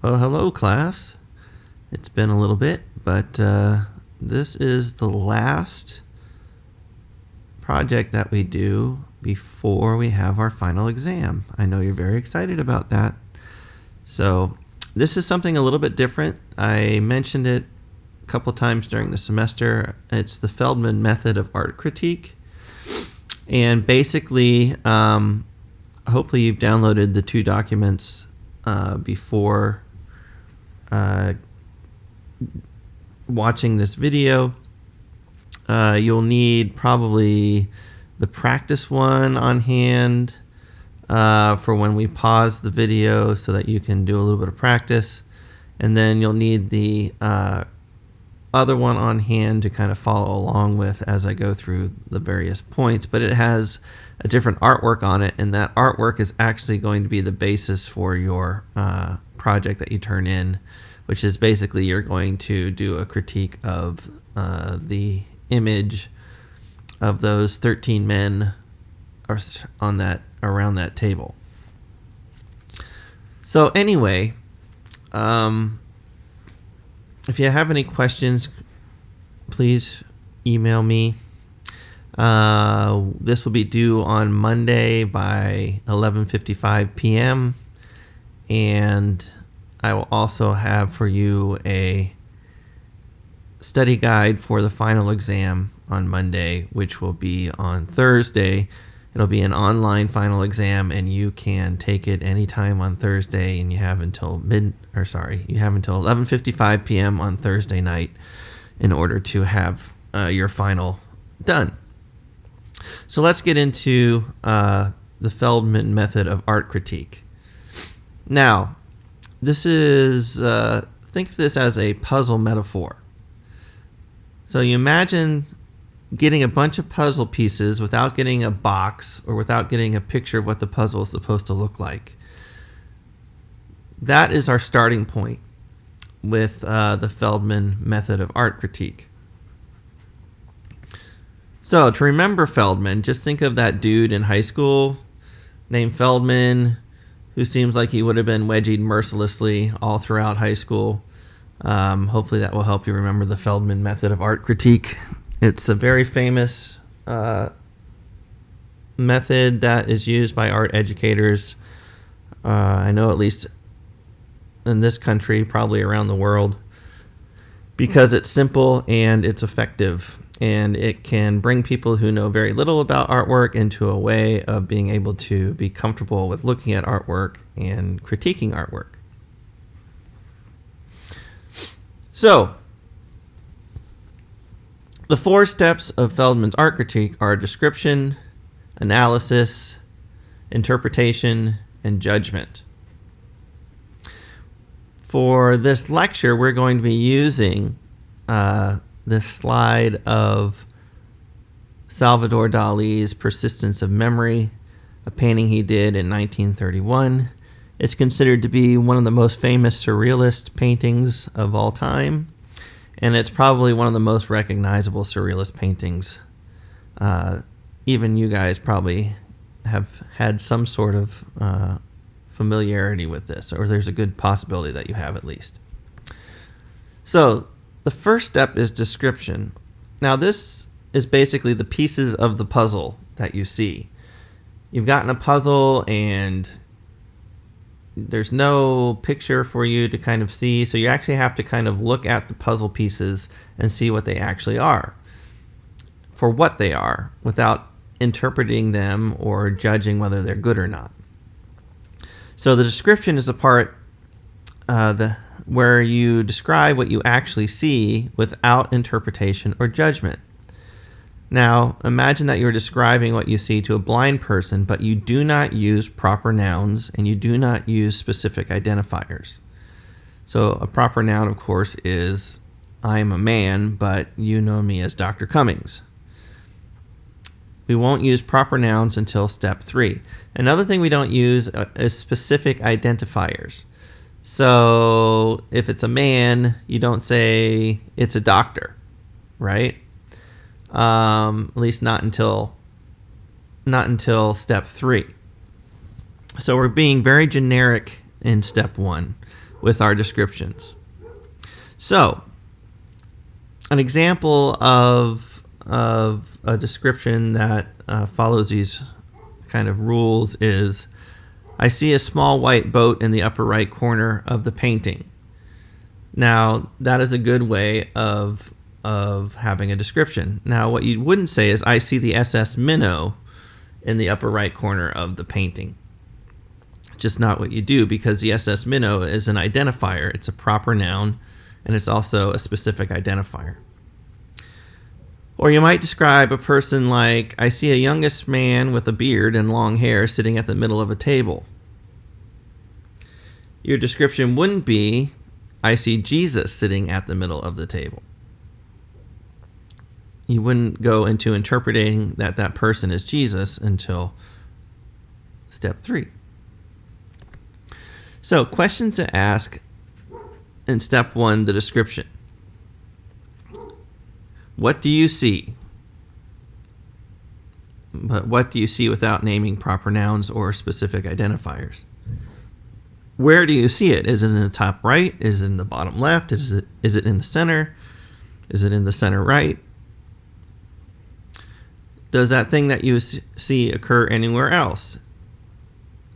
Well, hello, class. It's been a little bit, but this is the last project that we do before we have our final exam. I know you're very excited about that. So this is something a little bit different. I mentioned it a couple times during the semester. It's the Feldman method of art critique. And basically, hopefully you've downloaded the two documents before watching this video. You'll need probably the practice one on hand for when we pause the video so that you can do a little bit of practice. And then you'll need the other one on hand to kind of follow along with as I go through the various points. But it has a different artwork on it, and that artwork is actually going to be the basis for your project that you turn in, which is basically you're going to do a critique of the image of those 13 men around that table. So anyway, if you have any questions, please email me. This will be due on Monday by 11:55 p.m. And I will also have for you a study guide for the final exam on Monday, which will be on Thursday. It'll be an online final exam, and you can take it anytime on Thursday, and you have until 11:55 p.m. on Thursday night in order to have your final done. So let's get into the Feldman method of art critique. Now, this is think of this as a puzzle metaphor. So you imagine getting a bunch of puzzle pieces without getting a box or without getting a picture of what the puzzle is supposed to look like. That is our starting point with the Feldman method of art critique. So to remember Feldman, just think of that dude in high school named Feldman who seems like he would have been wedgied mercilessly all throughout high school. Hopefully that will help you remember the Feldman method of art critique. It's a very famous method that is used by art educators. I know at least in this country, probably around the world, because it's simple and it's effective. And it can bring people who know very little about artwork into a way of being able to be comfortable with looking at artwork and critiquing artwork. So, the 4 steps of Feldman's art critique are description, analysis, interpretation, and judgment. For this lecture, we're going to be using this slide of Salvador Dali's Persistence of Memory, a painting he did in 1931. It's considered to be one of the most famous surrealist paintings of all time, and it's probably one of the most recognizable surrealist paintings. Even you guys probably have had some sort of familiarity with this, or there's a good possibility that you have at least. So, the first step is description. Now, this is basically the pieces of the puzzle that you see. You've gotten a puzzle and there's no picture for you to kind of see, so you actually have to kind of look at the puzzle pieces and see what they actually are, for what they are, without interpreting them or judging whether they're good or not. So the description is the part where you describe what you actually see without interpretation or judgment. Now, imagine that you're describing what you see to a blind person, but you do not use proper nouns and you do not use specific identifiers. So a proper noun, of course, is I'm a man, but you know me as Dr. Cummings. We won't use proper nouns until step 3. Another thing we don't use is specific identifiers. So if it's a man, you don't say it's a doctor, right? At least not until step 3. So we're being very generic in step 1. with our descriptions. So, an example of a description that follows these kind of rules is, I see a small white boat in the upper right corner of the painting. Now, that is a good way of having a description. Now, what you wouldn't say is, I see the SS Minnow in the upper right corner of the painting. Just not what you do, because the SS Minnow is an identifier. It's a proper noun, and it's also a specific identifier. Or you might describe a person like, I see a youngish man with a beard and long hair sitting at the middle of a table. Your description wouldn't be, I see Jesus sitting at the middle of the table. You wouldn't go into interpreting that that person is Jesus until step 3. So, questions to ask in step 1, the description. What do you see? But what do you see without naming proper nouns or specific identifiers? Where do you see it? Is it in the top right? Is it in the bottom left? Is it in the center? Is it in the center right? Does that thing that you see occur anywhere else?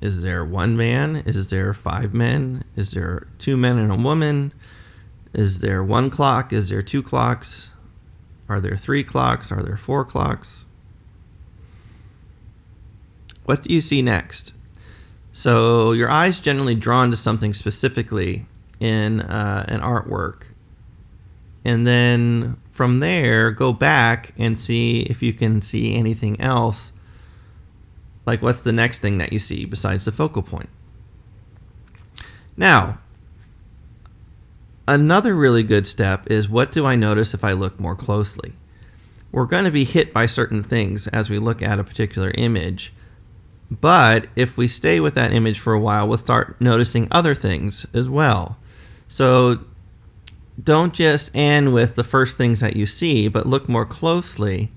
Is there one man? Is there 5 men? Is there 2 men and a woman? Is there 1 clock? Is there 2 clocks? Are there 3 clocks? Are there 4 clocks? What do you see next? So your eye's generally drawn to something specifically in an artwork. And then from there, go back and see if you can see anything else. Like, what's the next thing that you see besides the focal point? Now, another really good step is, what do I notice if I look more closely? We're going to be hit by certain things as we look at a particular image. But if we stay with that image for a while, we'll start noticing other things as well. So don't just end with the first things that you see, but look more closely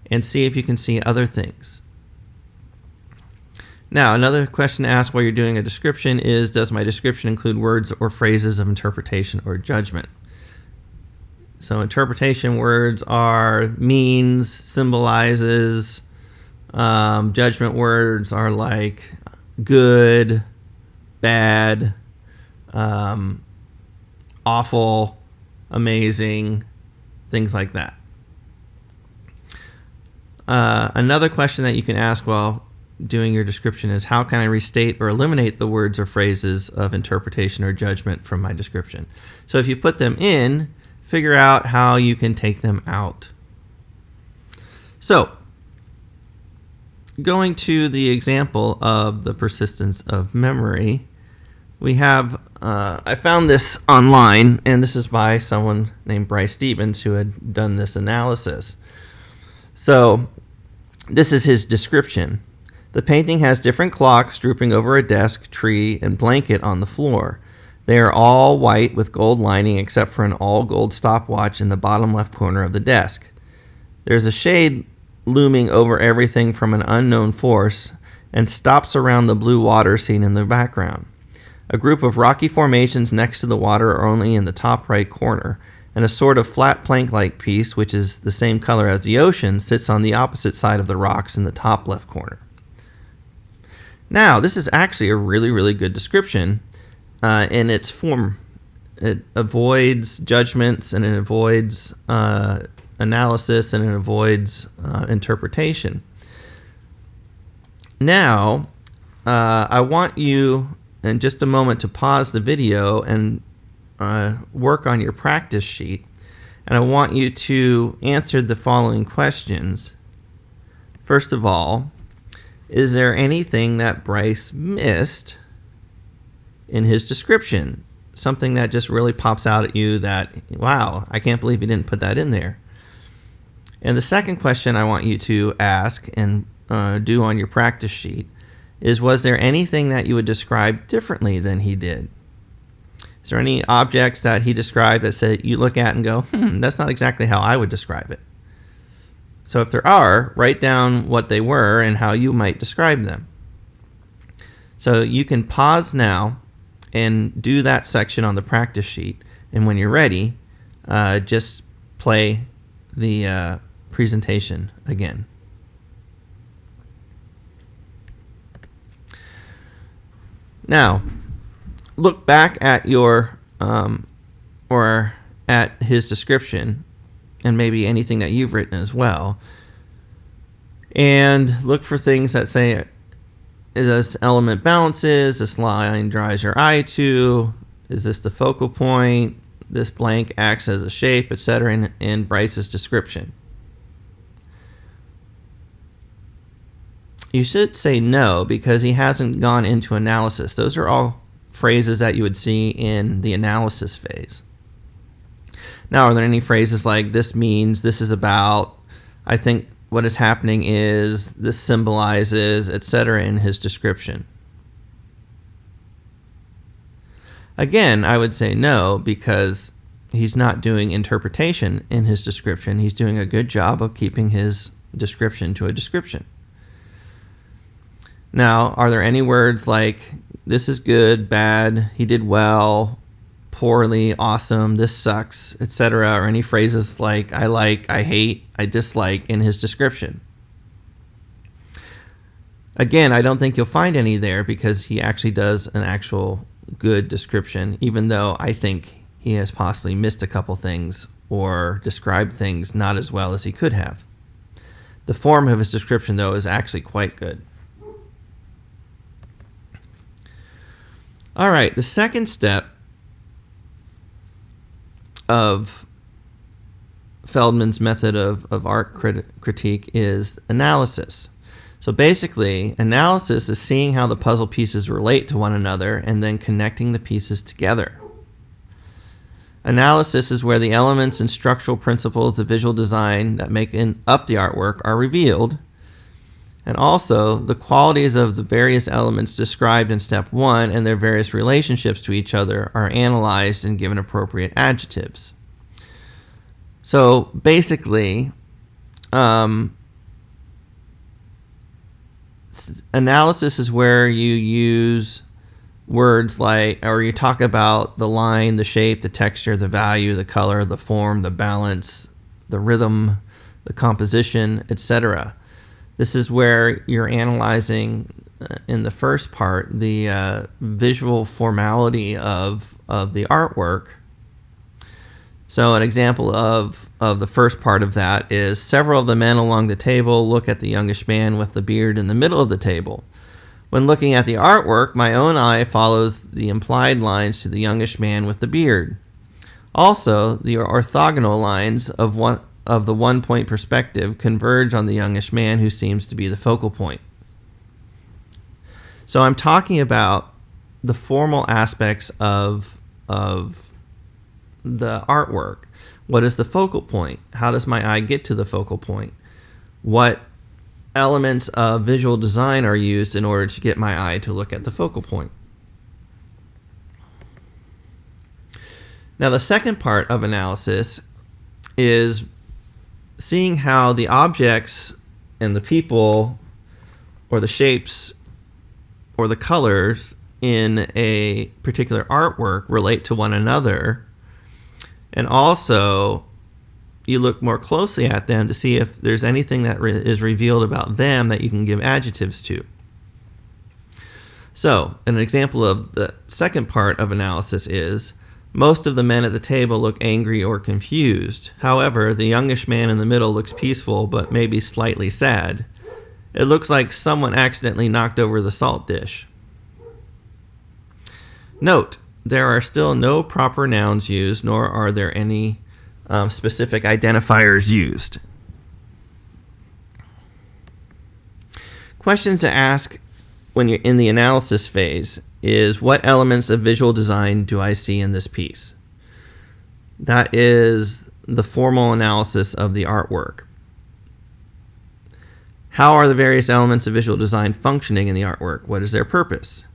and see if you can see other things. Now, another question to ask while you're doing a description is, does my description include words or phrases of interpretation or judgment? So interpretation words are means, symbolizes. Judgment words are like good, bad, awful, amazing, things like that. Another question that you can ask while doing your description is, how can I restate or eliminate the words or phrases of interpretation or judgment from my description? So if you put them in, figure out how you can take them out. So, going to the example of the persistence of memory, we have, I found this online, and this is by someone named Bryce Stevens who had done this analysis. So, this is his description. The painting has different clocks drooping over a desk, tree, and blanket on the floor. They are all white with gold lining except for an all-gold stopwatch in the bottom left corner of the desk. There's a shade looming over everything from an unknown force and stops around the blue water seen in the background. A group of rocky formations next to the water are only in the top right corner, and a sort of flat plank-like piece, which is the same color as the ocean, sits on the opposite side of the rocks in the top left corner. Now, this is actually a really, really good description in its form. It avoids judgments, and it avoids analysis, and it avoids interpretation. Now, I want you in just a moment to pause the video and work on your practice sheet. And I want you to answer the following questions. First of all, is there anything that Bryce missed in his description? Something that just really pops out at you that, wow, I can't believe he didn't put that in there. And the second question I want you to ask and do on your practice sheet is, was there anything that you would describe differently than he did? Is there any objects that he described that said you look at and go, that's not exactly how I would describe it? So if there are, write down what they were and how you might describe them. So you can pause now and do that section on the practice sheet. And when you're ready, just play the presentation again. Now, look back at your or at his description, and maybe anything that you've written as well, and look for things that say, is this element balances, this line draws your eye to, is this the focal point, this blank acts as a shape, etc. in Bryce's description. You should say no, because he hasn't gone into analysis. Those are all phrases that you would see in the analysis phase. Now, are there any phrases like this means, this is about, I think what is happening is, this symbolizes, etc. in his description? Again, I would say no, because he's not doing interpretation in his description. He's doing a good job of keeping his description to a description. Now, are there any words like this is good, bad, he did well, poorly, awesome, this sucks, etc., or any phrases like I hate, I dislike in his description? Again, I don't think you'll find any there, because he actually does an actual good description, even though I think he has possibly missed a couple things or described things not as well as he could have. The form of his description, though, is actually quite good. All right, the second step of Feldman's method of art critique is analysis. So basically, analysis is seeing how the puzzle pieces relate to one another and then connecting the pieces together. Analysis is where the elements and structural principles of visual design that make up the artwork are revealed, and also the qualities of the various elements described in step 1 and their various relationships to each other are analyzed and given appropriate adjectives. So basically, analysis is where you use words like, or you talk about the line, the shape, the texture, the value, the color, the form, the balance, the rhythm, the composition, etc. This is where you're analyzing, in the first part, the visual formality of the artwork. So an example of the first part of that is, several of the men along the table look at the youngish man with the beard in the middle of the table. When looking at the artwork, my own eye follows the implied lines to the youngish man with the beard. Also, the orthogonal lines of the one-point perspective converge on the youngish man, who seems to be the focal point. So I'm talking about the formal aspects of the artwork. What is the focal point? How does my eye get to the focal point? What elements of visual design are used in order to get my eye to look at the focal point? Now, the second part of analysis is seeing how the objects and the people, or the shapes, or the colors in a particular artwork relate to one another. And also, you look more closely at them to see if there's anything that is revealed about them that you can give adjectives to. So, an example of the second part of analysis is, most of the men at the table look angry or confused. However, the youngish man in the middle looks peaceful but maybe slightly sad. It looks like someone accidentally knocked over the salt dish. Note, there are still no proper nouns used, nor are there any specific identifiers used. Questions to ask when you're in the analysis phase is, what elements of visual design do I see in this piece? That is the formal analysis of the artwork. How are the various elements of visual design functioning in the artwork? What is their purpose?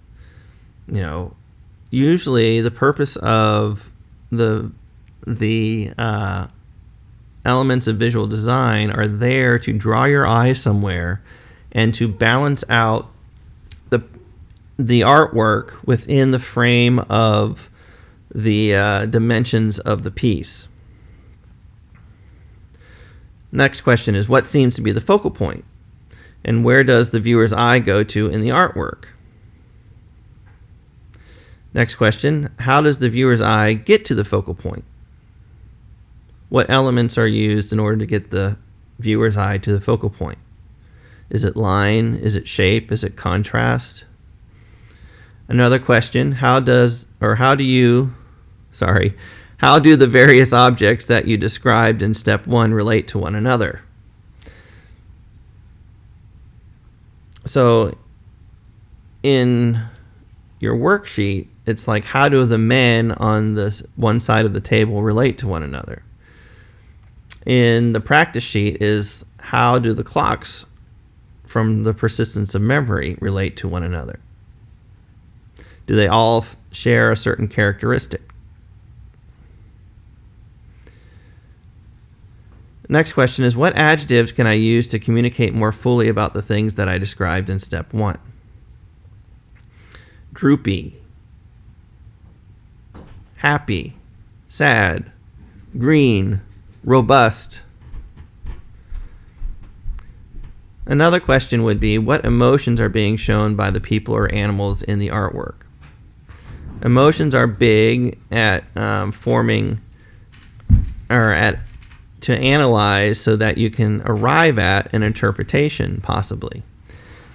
Usually the purpose of the elements of visual design are there to draw your eye somewhere and to balance out the artwork within the frame of the dimensions of the piece. Next question is, what seems to be the focal point? And where does the viewer's eye go to in the artwork? Next question, how does the viewer's eye get to the focal point? What elements are used in order to get the viewer's eye to the focal point? Is it line? Is it shape? Is it contrast? Another question, how do the various objects that you described in step 1 relate to one another? So in your worksheet, it's like, how do the men on this one side of the table relate to one another? In the practice sheet is, how do the clocks from the persistence of memory relate to one another? Do they all share a certain characteristic? Next question is, what adjectives can I use to communicate more fully about the things that I described in step 1? Droopy, happy, sad, green, robust. Another question would be, what emotions are being shown by the people or animals in the artwork? Emotions are big at to analyze so that you can arrive at an interpretation, possibly.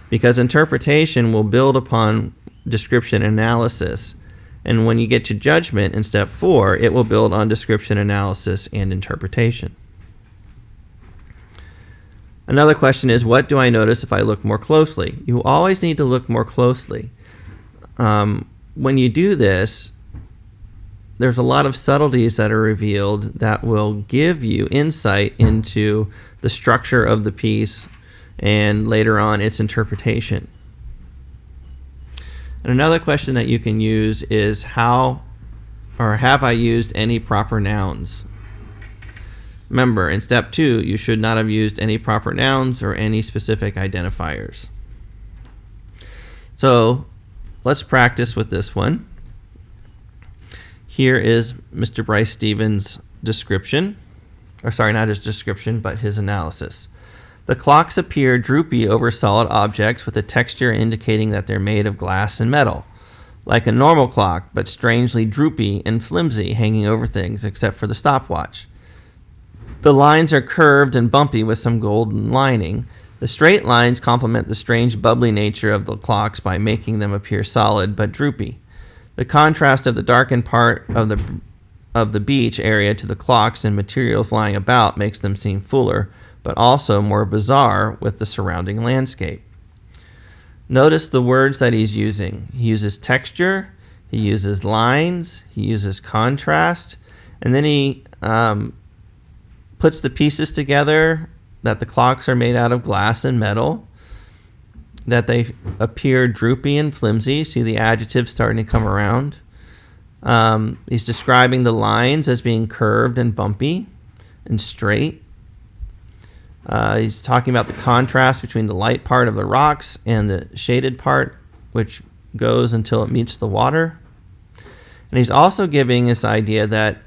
Because interpretation will build upon description analysis. And when you get to judgment in step 4, it will build on description analysis and interpretation. Another question is, what do I notice if I look more closely? You always need to look more closely. When you do this, there's a lot of subtleties that are revealed that will give you insight into the structure of the piece and later on its interpretation. And another question that you can use is, have I used any proper nouns? Remember, in step 2, you should not have used any proper nouns or any specific identifiers. So let's practice with this one. Here is Mr. Bryce Stevens' description. Or sorry, not his description, but his analysis. The clocks appear droopy over solid objects with a texture indicating that they're made of glass and metal, like a normal clock, but strangely droopy and flimsy, hanging over things except for the stopwatch. The lines are curved and bumpy with some golden lining. The straight lines complement the strange bubbly nature of the clocks by making them appear solid but droopy. The contrast of the darkened part of the beach area to the clocks and materials lying about makes them seem fuller, but also more bizarre with the surrounding landscape. Notice the words that he's using. He uses texture, he uses lines, he uses contrast, and then he puts the pieces together that the clocks are made out of glass and metal, that they appear droopy and flimsy. See the adjectives starting to come around. He's describing the lines as being curved and bumpy and straight. He's talking about the contrast between the light part of the rocks and the shaded part, which goes until it meets the water. And he's also giving this idea that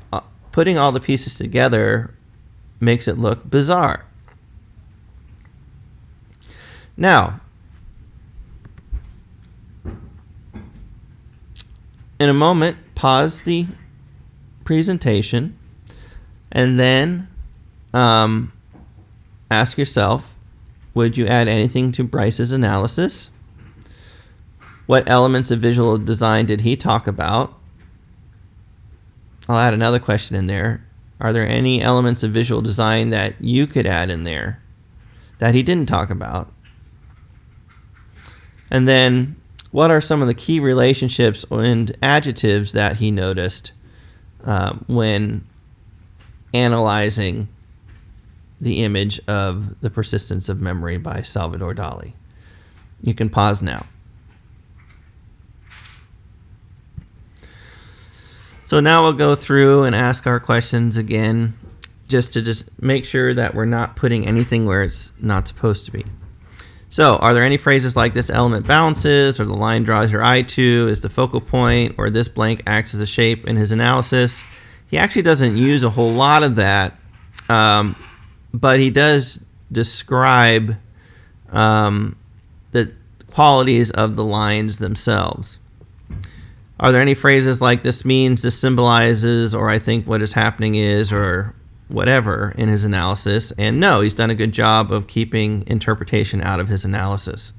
putting all the pieces together makes it look bizarre. Now, in a moment, pause the presentation and then ask yourself, would you add anything to Bryce's analysis? What elements of visual design did he talk about? I'll add another question in there. Are there any elements of visual design that you could add in there that he didn't talk about? And then, what are some of the key relationships and adjectives that he noticed when analyzing the image of The Persistence of Memory by Salvador Dali? You can pause now. So now we'll go through and ask our questions again, just to make sure that we're not putting anything where it's not supposed to be. So, are there any phrases like this element balances, or the line draws your eye to, is the focal point, or this blank acts as a shape in his analysis? He actually doesn't use a whole lot of that, but he does describe the qualities of the lines themselves. Are there any phrases like this means, this symbolizes, or I think what is happening is, or whatever in his analysis? And no, he's done a good job of keeping interpretation out of his analysis.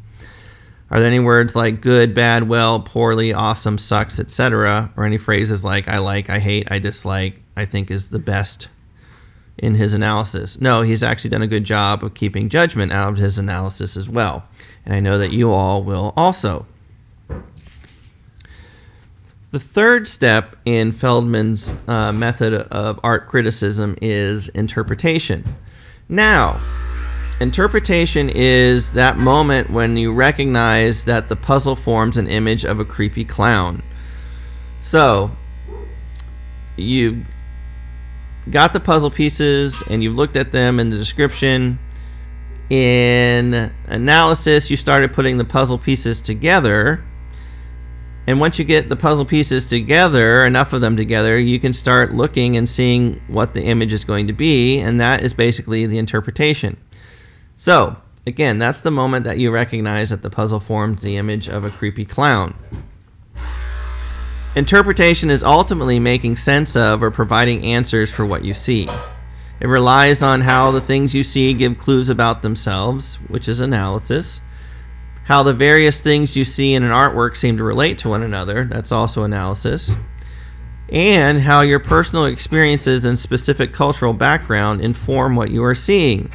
Are there any words like good, bad, well, poorly, awesome, sucks, etc., or any phrases like I like, I hate, I dislike, I think is the best in his analysis? No, he's actually done a good job of keeping judgment out of his analysis as well. And I know that you all will also. The third step in Feldman's method of art criticism is interpretation. Now, interpretation is that moment when you recognize that the puzzle forms an image of a creepy clown. So, you got the puzzle pieces and you looked at them in the description. In analysis, you started putting the puzzle pieces together. And once you get the puzzle pieces together, enough of them together, you can start looking and seeing what the image is going to be, and that is basically the interpretation. So, again, that's the moment that you recognize that the puzzle forms the image of a creepy clown. Interpretation is ultimately making sense of or providing answers for what you see. It relies on how the things you see give clues about themselves, which is analysis. How the various things you see in an artwork seem to relate to one another, that's also analysis. And how your personal experiences and specific cultural background inform what you are seeing.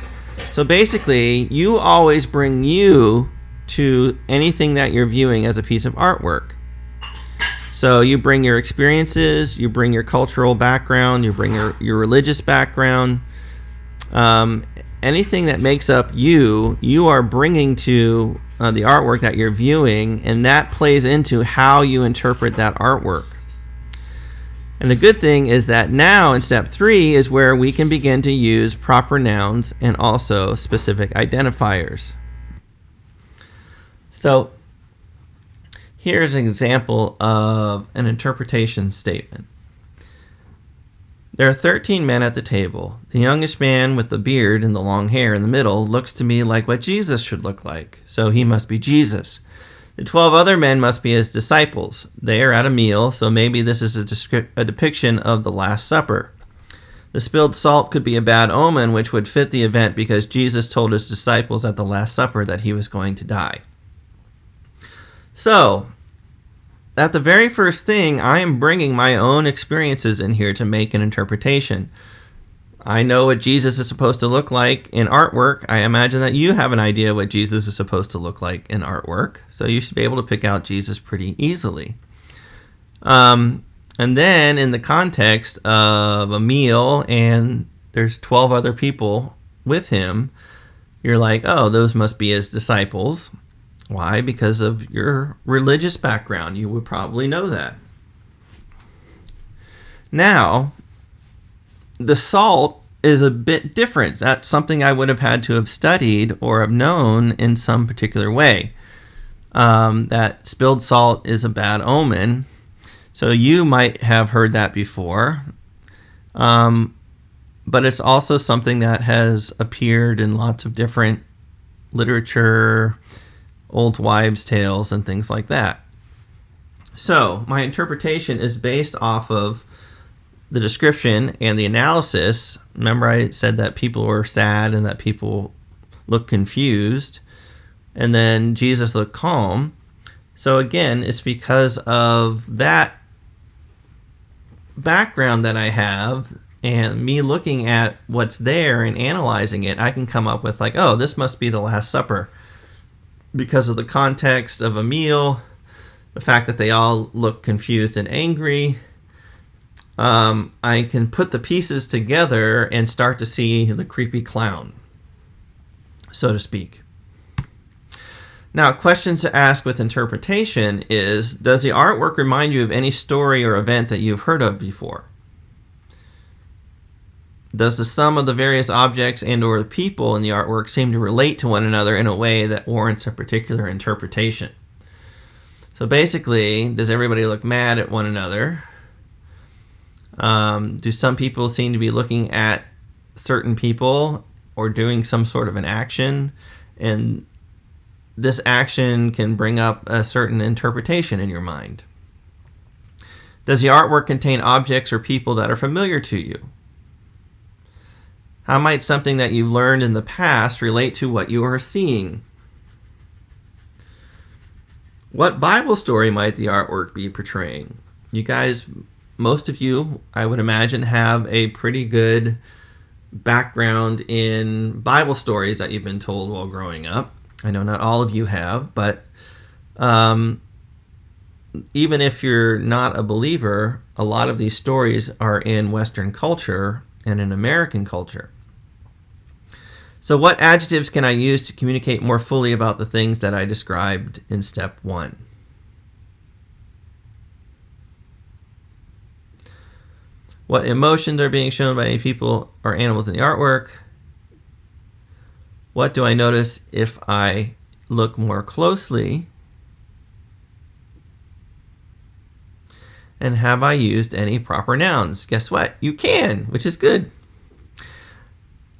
So basically, you always bring you to anything that you're viewing as a piece of artwork. So you bring your experiences, you bring your cultural background, you bring your religious background. Anything that makes up you are bringing to the artwork that you're viewing, and that plays into how you interpret that artwork. And the good thing is that now in step 3 is where we can begin to use proper nouns and also specific identifiers. So here's an example of an interpretation statement. There are 13 men at the table. The youngest man with the beard and the long hair in the middle looks to me like what Jesus should look like, so he must be Jesus. The 12 other men must be his disciples. They are at a meal, so maybe this is a depiction of the Last Supper. The spilled salt could be a bad omen, which would fit the event because Jesus told his disciples at the Last Supper that he was going to die. So, at the very first thing, I am bringing my own experiences in here to make an interpretation. I know what Jesus is supposed to look like in artwork. I imagine that you have an idea what Jesus is supposed to look like in artwork, so you should be able to pick out Jesus pretty easily. And then in the context of a meal and there's 12 other people with him, you're like, oh, those must be his disciples. Why? Because of your religious background. You would probably know that. Now, the salt is a bit different. That's something I would have had to have studied or have known in some particular way. That spilled salt is a bad omen. So you might have heard that before. But it's also something that has appeared in lots of different literature, old wives' tales, and things like that. So my interpretation is based off of the description and the analysis. Remember I said that people were sad and that people looked confused, and then Jesus looked calm. So again, it's because of that background that I have and me looking at what's there and analyzing it, I can come up with like, oh, this must be the Last Supper. Because of the context of a meal, the fact that they all look confused and angry, I can put the pieces together and start to see the creepy clown, so to speak. Now, questions to ask with interpretation is, does the artwork remind you of any story or event that you've heard of before? Does the sum of the various objects and or people in the artwork seem to relate to one another in a way that warrants a particular interpretation? So basically, does everybody look mad at one another? Do some people seem to be looking at certain people or doing some sort of an action? And this action can bring up a certain interpretation in your mind. Does the artwork contain objects or people that are familiar to you? How might something that you've learned in the past relate to what you are seeing? What Bible story might the artwork be portraying? You guys, most of you, I would imagine, have a pretty good background in Bible stories that you've been told while growing up. I know not all of you have, but even if you're not a believer, a lot of these stories are in Western culture and in American culture. So what adjectives can I use to communicate more fully about the things that I described in step 1? What emotions are being shown by any people or animals in the artwork? What do I notice if I look more closely? And have I used any proper nouns? Guess what? You can, which is good.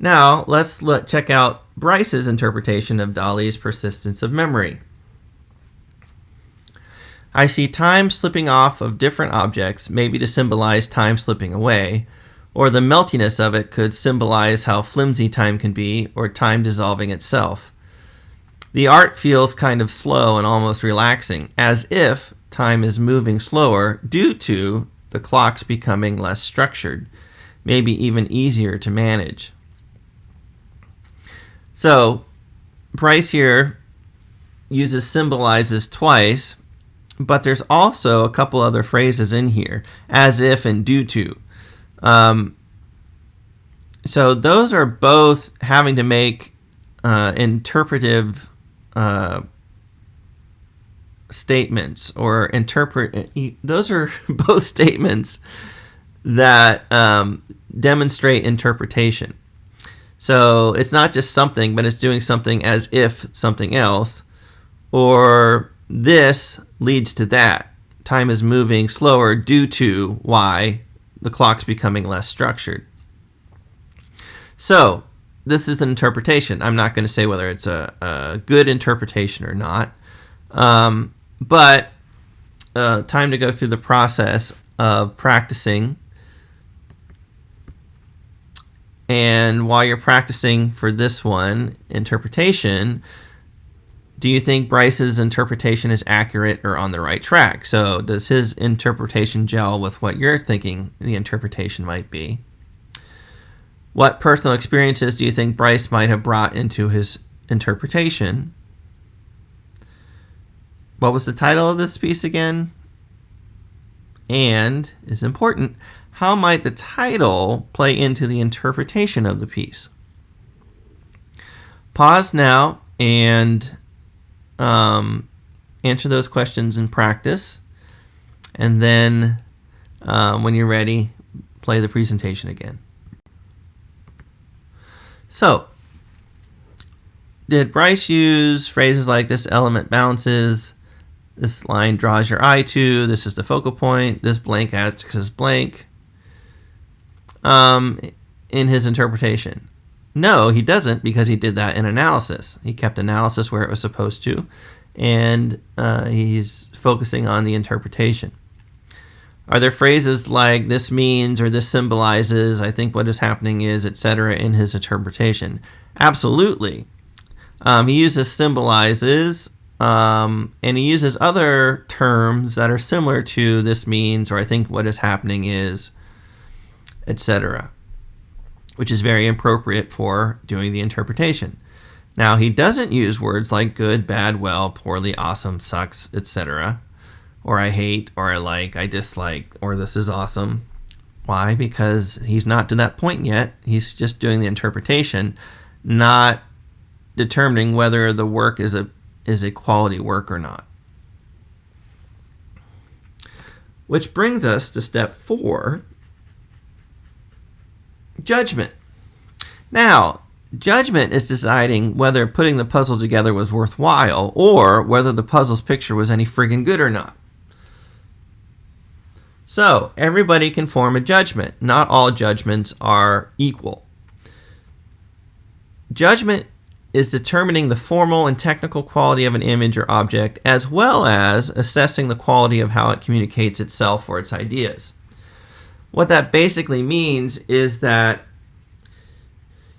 Now, let's check out Bryce's interpretation of Dali's persistence of memory. I see time slipping off of different objects, maybe to symbolize time slipping away, or the meltiness of it could symbolize how flimsy time can be, or time dissolving itself. The art feels kind of slow and almost relaxing, as if time is moving slower due to the clocks becoming less structured, maybe even easier to manage. So, Bryce here uses symbolizes twice, but there's also a couple other phrases in here, as if and due to. So those are both having to make interpretive statements, or those are both statements that demonstrate interpretation. So it's not just something, but it's doing something as if something else, or this leads to that. Time is moving slower due to why the clock's becoming less structured. So this is an interpretation. I'm not going to say whether it's a good interpretation or not, but time to go through the process of practicing. And while you're practicing for this one, interpretation, do you think Bryce's interpretation is accurate or on the right track? So does his interpretation gel with what you're thinking the interpretation might be? What personal experiences do you think Bryce might have brought into his interpretation? What was the title of this piece again? And, is important, how might the title play into the interpretation of the piece? Pause now and answer those questions in practice. And then when you're ready, play the presentation again. So, did Bryce use phrases like this element bounces, this line draws your eye to, this is the focal point, this blank asks as blank, in his interpretation? No, he doesn't, because he did that in analysis. He kept analysis where it was supposed to, and he's focusing on the interpretation. Are there phrases like this means or this symbolizes, I think what is happening is, etc. in his interpretation? Absolutely. He uses symbolizes, and he uses other terms that are similar to this means or I think what is happening is, etc., which is very appropriate for doing the interpretation. Now, he doesn't use words like good, bad, well, poorly, awesome, sucks, etc., or I hate, or I like, I dislike, or this is awesome. Why? Because he's not to that point yet. He's just doing the interpretation, not determining whether the work is a quality work or not. Which brings us to step 4. Judgment. Now, judgment is deciding whether putting the puzzle together was worthwhile or whether the puzzle's picture was any friggin' good or not. So, everybody can form a judgment. Not all judgments are equal. Judgment is determining the formal and technical quality of an image or object, as well as assessing the quality of how it communicates itself or its ideas. What that basically means is that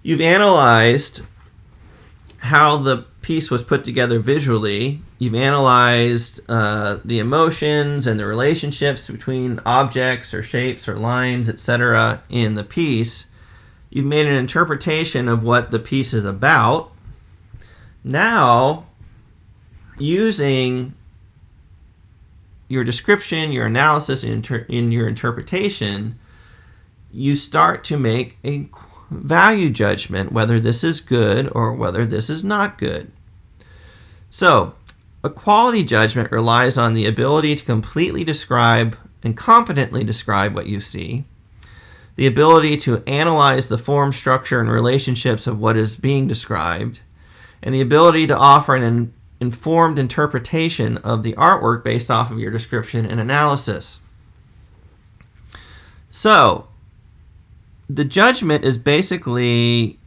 you've analyzed how the piece was put together visually. You've analyzed the emotions and the relationships between objects or shapes or lines, etc. in the piece. You've made an interpretation of what the piece is about. Now, using your description, your analysis, in your interpretation, you start to make a value judgment whether this is good or whether this is not good. So, a quality judgment relies on the ability to completely describe and competently describe what you see, the ability to analyze the form, structure, and relationships of what is being described, and the ability to offer an informed interpretation of the artwork based off of your description and analysis. So, the judgment is basically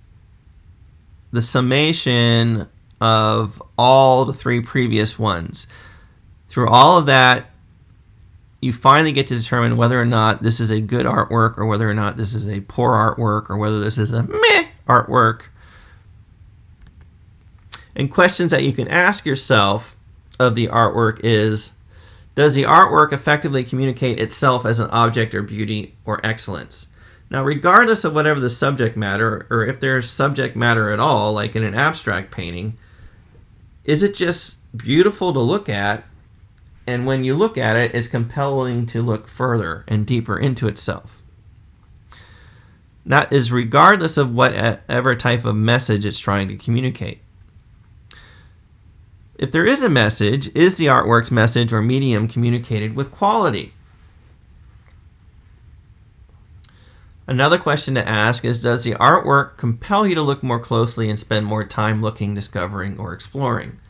the summation of all the three previous ones. Through all of that, you finally get to determine whether or not this is a good artwork or whether or not this is a poor artwork or whether this is a meh artwork. And questions that you can ask yourself of the artwork is, does the artwork effectively communicate itself as an object or beauty or excellence? Now, regardless of whatever the subject matter, or if there's subject matter at all, like in an abstract painting, is it just beautiful to look at? And when you look at it, it's compelling to look further and deeper into itself. That is regardless of whatever type of message it's trying to communicate. If there is a message, is the artwork's message or medium communicated with quality? Another question to ask is, does the artwork compel you to look more closely and spend more time looking, discovering, or exploring?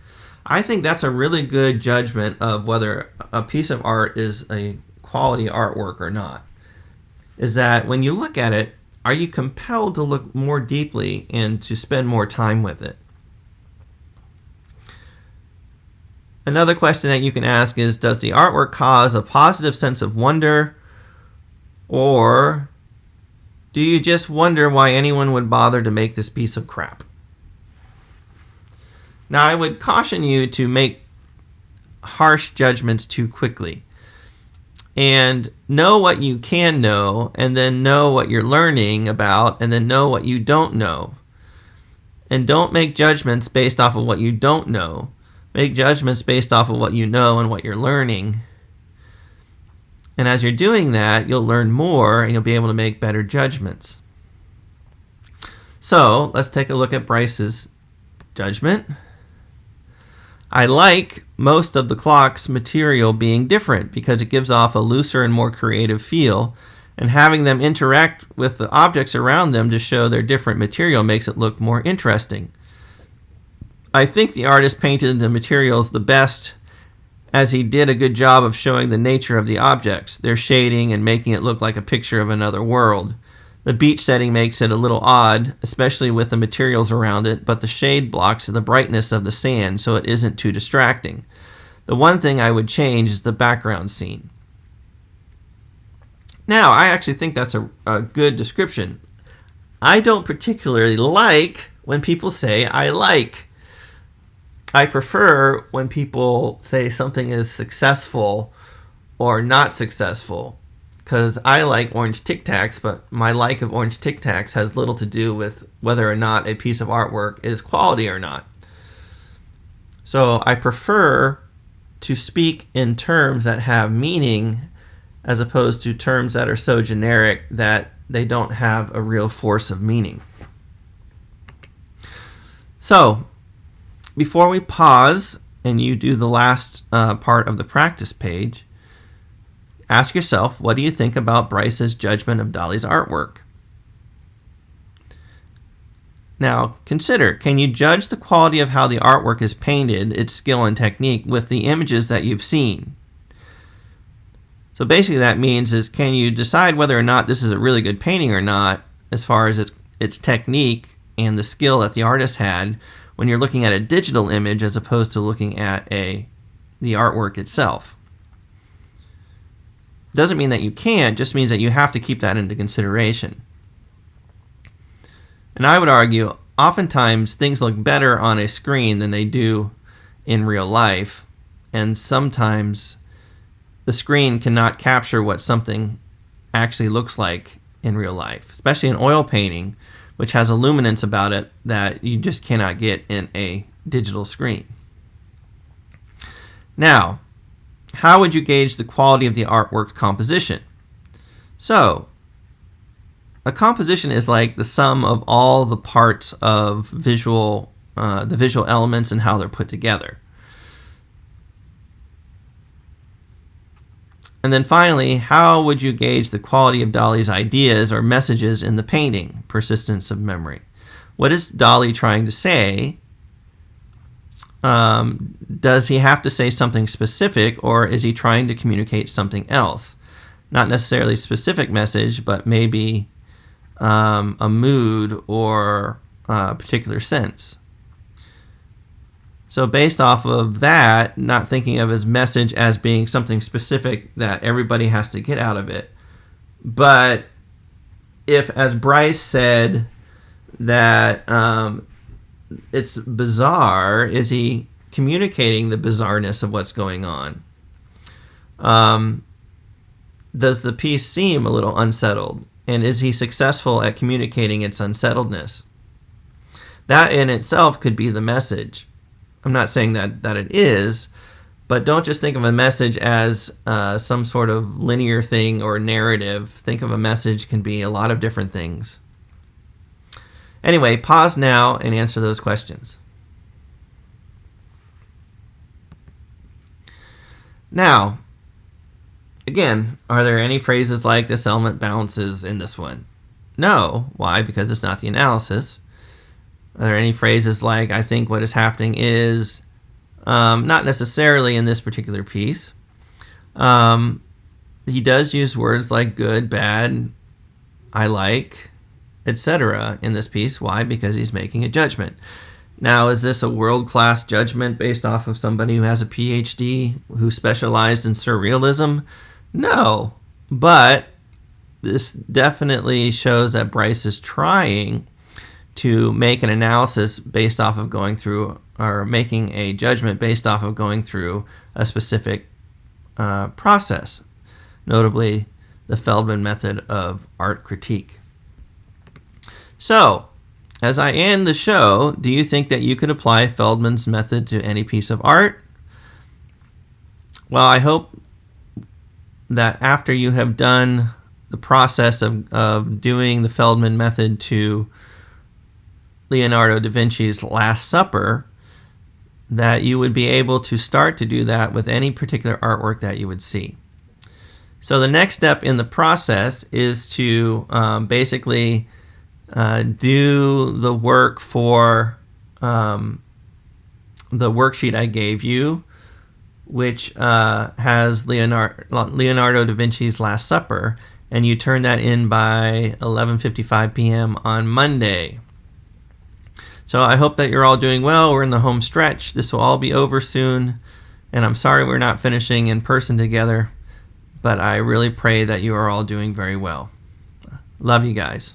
I think that's a really good judgment of whether a piece of art is a quality artwork or not. Is that when you look at it, are you compelled to look more deeply and to spend more time with it? Another question that you can ask is, does the artwork cause a positive sense of wonder, or do you just wonder why anyone would bother to make this piece of crap? Now, I would caution you to make harsh judgments too quickly. And know what you can know, and then know what you're learning about, and then know what you don't know. And don't make judgments based off of what you don't know. Make judgments based off of what you know and what you're learning. And as you're doing that, you'll learn more and you'll be able to make better judgments. So, let's take a look at Bryce's judgment. I like most of the clock's material being different because it gives off a looser and more creative feel, and having them interact with the objects around them to show their different material makes it look more interesting. I think the artist painted the materials the best, as he did a good job of showing the nature of the objects, their shading, and making it look like a picture of another world. The beach setting makes it a little odd, especially with the materials around it, but the shade blocks the brightness of the sand, so it isn't too distracting. The one thing I would change is the background scene. Now, I actually think that's a good description. I don't particularly like when people say I like. I prefer when people say something is successful or not successful, because I like orange Tic Tacs, but my like of orange Tic Tacs has little to do with whether or not a piece of artwork is quality or not. So I prefer to speak in terms that have meaning as opposed to terms that are so generic that they don't have a real force of meaning. So, before we pause and you do the last part of the practice page, ask yourself, what do you think about Bryce's judgment of Dali's artwork? Now, consider, can you judge the quality of how the artwork is painted, its skill and technique, with the images that you've seen? So basically that means is, can you decide whether or not this is a really good painting or not, as far as its technique and the skill that the artist had, when you're looking at a digital image as opposed to looking at the artwork itself? Doesn't mean that you can't, just means that you have to keep that into consideration. And I would argue, oftentimes things look better on a screen than they do in real life, and sometimes the screen cannot capture what something actually looks like in real life, especially in oil painting, which has a luminance about it that you just cannot get in a digital screen. Now, how would you gauge the quality of the artwork's composition? So, a composition is like the sum of all the parts of the visual elements and how they're put together. And then finally, how would you gauge the quality of Dali's ideas or messages in the painting, persistence of memory? What is Dali trying to say? Does he have to say something specific, or is he trying to communicate something else? Not necessarily a specific message, but maybe a mood or a particular sense. So based off of that, not thinking of his message as being something specific that everybody has to get out of it, but if, as Bryce said, that it's bizarre, is he communicating the bizarreness of what's going on? Does the piece seem a little unsettled? And is he successful at communicating its unsettledness? That in itself could be the message. I'm not saying that it is, but don't just think of a message as some sort of linear thing or narrative. Think of a message can be a lot of different things. Anyway, pause now and answer those questions. Now, again, are there any phrases like "this element bounces" in this one? No. Why? Because it's not the analysis. Are there any phrases like "I think what is happening is"? Not necessarily in this particular piece. He does use words like good, bad, I like, etc. in this piece. Why? Because he's making a judgment. Now, is this a world-class judgment based off of somebody who has a PhD who specialized in surrealism? No. But this definitely shows that Bryce is trying to make an analysis based off of going through, or making a judgment based off of going through a specific process, notably the Feldman method of art critique. So, as I end the show, do you think that you could apply Feldman's method to any piece of art? Well, I hope that after you have done the process of doing the Feldman method to Leonardo da Vinci's Last Supper, that you would be able to start to do that with any particular artwork that you would see. So the next step in the process is to basically do the work for the worksheet I gave you, which has Leonardo da Vinci's Last Supper, and you turn that in by 11:55 p.m. on Monday. So I hope that you're all doing well. We're in the home stretch. This will all be over soon, and I'm sorry we're not finishing in person together, but I really pray that you are all doing very well. Love you guys.